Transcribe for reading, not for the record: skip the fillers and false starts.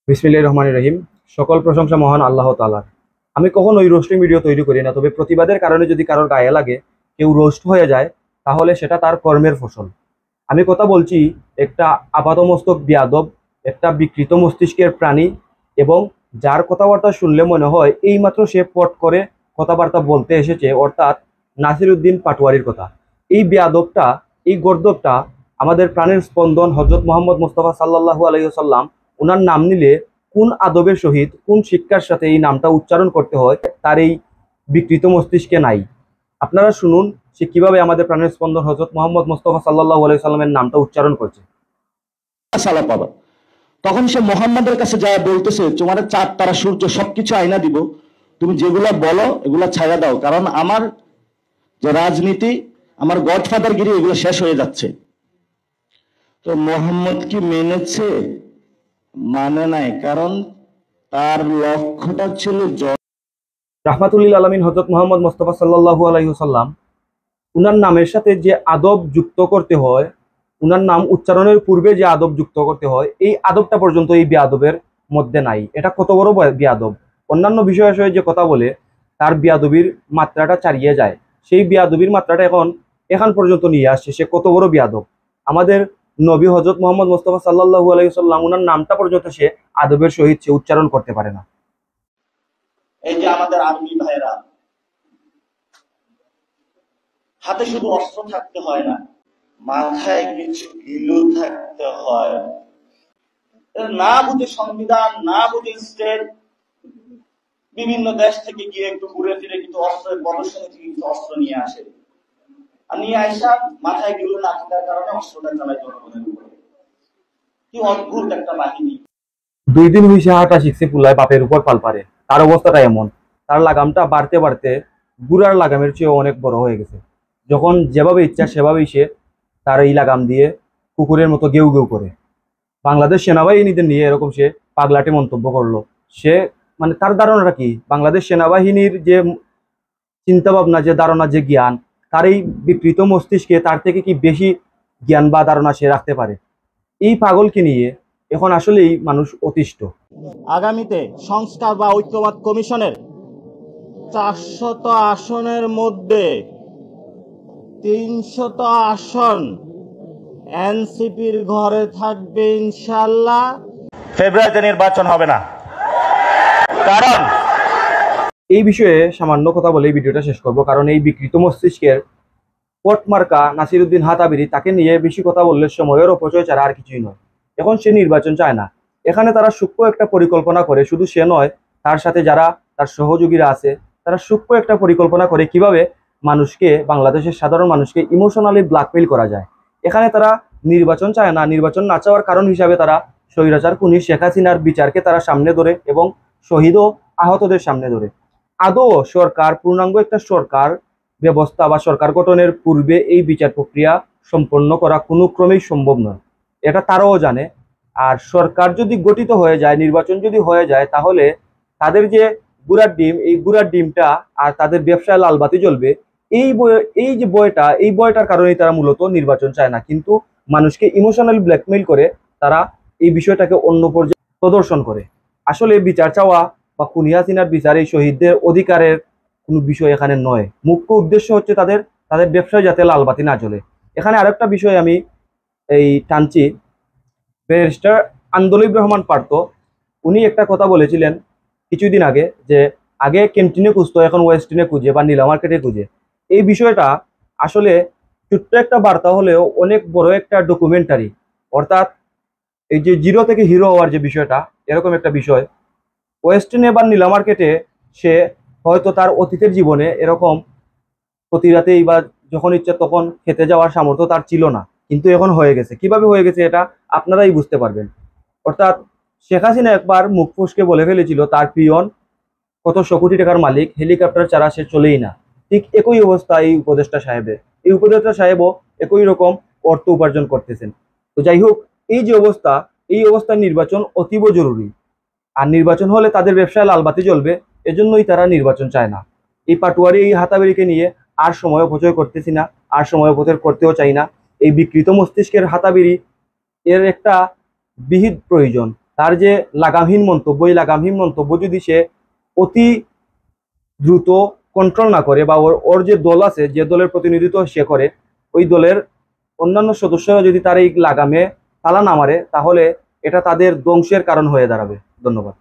বিসমিল্লাহির রহমানির রহিম। সকল প্রশংসা মহান আল্লাহ তাআলার। আমি কখনোই রোস্টিং ভিডিও তৈরি করি না, তবে প্রতিবাদের কারণে যদি কারোর গায়ে লাগে, কেউ রোস্ট হয়ে যায়, তাহলে সেটা তার কর্মের ফসল। আমি কথা বলছি একটা আপাতমস্তক বিয়াদব, একটা বিকৃত মস্তিষ্কের প্রাণী, এবং যার কথাবার্তা শুনলে মনে হয় এইমাত্র সে পট করে কথাবার্তা বলতে এসেছে, অর্থাৎ নাসিরউদ্দিন পাটোয়ারির কথা। এই বিয়াদবটা, এই গর্দবটা আমাদের প্রাণের স্পন্দন হযরত মুহাম্মদ মুস্তাফা সাল্লাল্লাহু আলাইহি ওয়াসাল্লাম, ওনার নাম নিলে কোন আদবের সহিত, কোন শিক্ষার সাথে এই নামটা উচ্চারণ করতে হয়, তার এই বিকৃত মস্তিষ্কে নাই। আপনারা শুনুন সে কিভাবে আমাদের প্রাণের স্পন্দন হযরত মুহাম্মদ মুস্তাফা সাল্লাল্লাহু আলাইহি সাল্লামের নামটা উচ্চারণ করছে। সালা পাবা। তখন সে মোহাম্মদের কাছে যায় বলতেছে, তোমার চাঁদ তারা সূর্য সবকিছু আয়না দিব, তুমি যেগুলা বলো এগুলা ছায়া দাও, কারণ আমার যে রাজনীতি, আমার গডফাদারগিরি এগুলো শেষ হয়ে যাচ্ছে। তো মোহাম্মদ কি মেনেছে? মানে নাই, কারণ তার লক্ষ্যটা ছিল রাহমাতুল্লিল আলামিন হযরত মুহাম্মদ মুস্তাফা সাল্লাল্লাহু আলাইহি ওয়াসাল্লাম, উনার নামের সাথে যে আদব যুক্ত করতে হয়, উনার নাম উচ্চারণের পূর্বে যে আদব যুক্ত করতে হয়, এই আদবটা পর্যন্ত এই বিয়াদবের মধ্যে নাই। এটা কত বড় বিয়াদব! অন্যান্য বিষয় আসলে যে কথা বলে তার বিয়াদবির মাত্রাটা ছাড়িয়ে যায়। সেই বিয়াদবির মাত্রাটা এখন পর্যন্ত নিয়ে আসছে। সে কত বড় বিয়াদব! আমাদের নবী হযরত মুহাম্মদ মুস্তাফা সাল্লাল্লাহু আলাইহি ওয়াসাল্লাম, উনার নামটা পর্যন্ত সে আদবের সহিত সে উচ্চারণ করতে পারে না। এই যে আমাদের আর্মি ভাইরা, হাতে শুধু অস্ত্র থাকতে হয় না, মাথায় কিছু গিলু থাকতে হয়। না বুঝে সংবিধান, না বুঝে স্টেট, বিভিন্ন দেশ থেকে গিয়ে একটু ঘুরে ফিরে কিন্তু অস্ত্রের প্রদর্শনী থেকে কিছু অস্ত্র নিয়ে আসে, আর নিয়ে আসা মাথায় গিলু না থাকার কারণে অস্ত্রটা চালায় জনগণের উপরে। কি অদ্ভুত একটা বাহিনী! 2 দিন হইছে হাঁটা শিখছে পুলায় বাপের উপর পাল পারে। তার অবস্থাটা এমন, তার লাগামটা বাড়তে বাড়তে গুড়ার লাগামের চেয়ে অনেক বড় হয়ে গেছে। যখন যেভাবে ইচ্ছা সেভাবেই সে তার এই লাগাম দিয়ে কুকুরের মতো গেউ গেউ করে। বাংলাদেশ সেনাবাহিনীদের নিয়ে এরকম সে পাগলাটে মন্তব্য করলো। সে মানে তার ধারণাটা কি? বাংলাদেশ সেনাবাহিনীর যে চিন্তা ভাবনা, যে ধারণা, যে জ্ঞান, তার এই বিকৃত মস্তিষ্কে তার থেকে কি বেশি জ্ঞান বা ধারণা সে রাখতে পারে? এই পাগলকে নিয়ে এখন আসলেই মানুষ অতিষ্ঠ। আগামীতে সংস্কার বা ঐক্যবাদ কমিশনের 400 আসনের মধ্যে 300 আসন এনসিপির ঘরে থাকবে ইনশাআল্লাহ। ফেব্রুয়ারিতে নির্বাচন হবে না, কারণ এই বিষয়ে সামান্য কথা বলে এই ভিডিওটা শেষ করব। কারণ এই বিকৃত মস্তিষ্কের পটমার্কা নাসিরউদ্দিন হাতাবিরি, তাকে নিয়ে বেশি কথা বললে সময়ের অপচয় ছাড়া আর কিছুই নয়। এখন সে নির্বাচন চায় না। এখানে তারা সূক্ষ্ম একটা পরিকল্পনা করে, শুধু সে নয়, তার সাথে যারা তার সহযোগীরা আছে, তারা সূক্ষ্ম একটা পরিকল্পনা করে কিভাবে মানুষকে, বাংলাদেশের সাধারণ মানুষকে ইমোশনালি ব্ল্যাকমেইল করা যায়। এখানে তারা নির্বাচন চায় না। নির্বাচন না চাওয়ার কারণ হিসাবে তারা স্বৈরাচার খুনি শেখ হাসিনার বিচারকে তারা সামনে ধরে এবং শহীদ ও আহতদের সামনে ধরে। আদৌ সরকার, পূর্ণাঙ্গ একটা সরকার ব্যবস্থা বা সরকার গঠনের পূর্বে এই বিচার প্রক্রিয়া সম্পন্ন করা কোনো ক্রমেই সম্ভব নয়, এটা তারাও জানে। আর সরকার যদি গঠিত হয়ে যায়, নির্বাচন যদি হয়ে যায়, তাহলে তাদের যে গুড়ার ডিম, এই গুড়ার ডিমটা আর তাদের ব্যবসায় লালবাতি জ্বলবে। এই যে বয়টা, এই বয়টার কারণেই তারা মূলত নির্বাচন চায় না, কিন্তু মানুষকে ইমোশনাল ব্ল্যাকমেইল করে তারা এই বিষয়টাকে অন্য পর্যায়ে প্রদর্শন করে। আসলে বিচার চাওয়া বা খুনি হাসিনার বিচার এই শহীদদের অধিকারের কোনো বিষয় এখানে নয়। মুখ্য উদ্দেশ্য হচ্ছে তাদের তাদের ব্যবসায় যাতে লালবাতি না জ্বলে। এখানে আরেকটা বিষয় আমি এই টানছি, ব্যারিস্টার আন্দোলিব রহমান পার্থ, উনি একটা কথা বলেছিলেন কিছুদিন আগে, যে আগে ক্যান্টিনে খুঁজতো, এখন ওয়েস্টিনে খুঁজে বা নীলা মার্কেটে খুঁজে। এই বিষয়টা আসলে ছোট্ট একটা বার্তা হলেও অনেক বড় একটা ডকুমেন্টারি। অর্থাৎ এই যে জিরো থেকে হিরো হওয়ার যে বিষয়টা, এরকম একটা বিষয়। ওয়েস্টিনে বা নীলা মার্কেটে সে হয়তো তার অতীতের জীবনে এরকম প্রতি রাতেই বা যখন ইচ্ছা তখন খেতে যাওয়ার সামর্থ্য তার ছিল না, কিন্তু এখন হয়ে গেছে। কিভাবে হয়ে গেছে এটা আপনারাই বুঝতে পারবেন। অর্থাৎ শেখ হাসিনা একবার মুখ ফুসকে বলে ফেলেছিল তার পিয়ন কত 100 কোটি টাকার মালিক, হেলিকপ্টার ছাড়া সে চলেই না। ঠিক একই অবস্থা এই উপদেষ্টা সাহেবের। এই উপদেষ্টা সাহেবও একই রকম অর্থ উপার্জন করতেছেন। তো যাই হোক, এই যে অবস্থা, এই অবস্থায় নির্বাচন অতীব জরুরি। আর নির্বাচন হলে তাদের ব্যবসায় লালবাতি জ্বলবে, এজন্যই তারা নির্বাচন চায় না। এই পাটুয়ারি, এই হাতাবেরিকে নিয়ে আর সময় অপচয় করতেছি না, আর সময় অপচয় করতেও চাই না। এই বিকৃত মস্তিষ্কের হাতাবেরি, এর একটা বিহিত প্রয়োজন। তার যে লাগামহীন মন্তব্য, এই লাগামহীন মন্তব্য যদি সে অতি দ্রুত কন্ট্রোল না করে, বা ওর যে দল আছে, যে দলের প্রতিনিধিত্ব সে করে, ওই দলের অন্যান্য সদস্যরা যদি তার এই লাগামে তালা না মারে, তাহলে এটা তাদের ধ্বংসের কারণ হয়ে দাঁড়াবে। ধন্যবাদ।